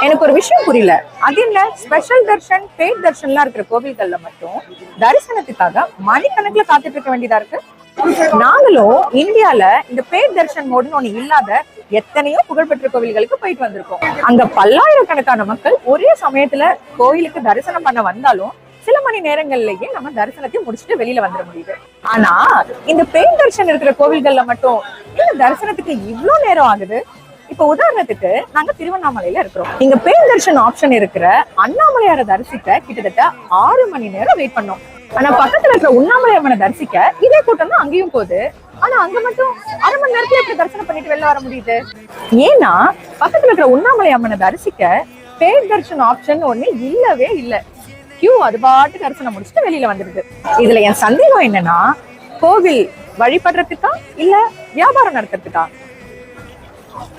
எனக்கு ஒரு விஷயம் புரியல. அது என்ன ஸ்பெஷல் தர்ஷன், பெய்ட் தர்ஷன்லாம் இருக்கிற கோவில்கள்ல மட்டும் தரிசனத்துக்காக மணிக்கணக்குல காத்துட்டு இருக்க வேண்டியதா இருக்கு. நாங்களும் இந்தியால இந்த பெய்ட் தர்ஷன் மோடுன்னு ஒண்ணு இல்லாத எத்தனையோ புகழ்பெற்ற கோவில்களுக்கு போயிட்டு வந்திருக்கோம். அங்க பல்லாயிரக்கணக்கான மக்கள் ஒரே சமயத்துல கோயிலுக்கு தரிசனம் பண்ண வந்தாலும் சில மணி நேரங்கள்லயே நம்ம தரிசனத்தை முடிச்சுட்டு வெளியில வந்துட முடியுது. ஆனா இந்த பெய்ட் தர்ஷன் இருக்கிற கோவில்கள்ல மட்டும் இந்த தரிசனத்துக்கு இவ்வளவு நேரம் ஆகுது. இப்ப உதாரணத்துக்கு நாங்க திருவண்ணாமலையில இருக்கிறோம். இங்க பெய்ட் தர்ஷன் ஆப்ஷன் இருக்கிற அண்ணாமலையார தரிசிக்க கிட்டத்தட்ட 6 மணி நேரம் வெயிட் பண்ணோம். ஆனா பக்கத்துல இருக்கிற உண்ணாமலையம்மனை தரிசிக்க இதே கூட்டம் தான் அங்கேயும் போகுது. ஆனா அங்க மட்டும் 1/2 மணி நேரத்துல எப்படி தரிசனம் பண்ணிட்டு வெளில வர முடியுது? ஏன்னா பக்கத்துல இருக்கிற உண்ணாமலை அம்மனை தரிசிக்க பெய்ட் தர்ஷன் ஆப்ஷன் ஒண்ணு இல்லவே இல்லை. கியூ அது பாட்டு தரிசனம் முடிச்சுட்டு வெளியில வந்துருது. இதுல என் சந்தேகம் என்னன்னா, கோவில் வழிபடுறதுக்கா இல்ல வியாபாரம் நடத்துறதுக்கா?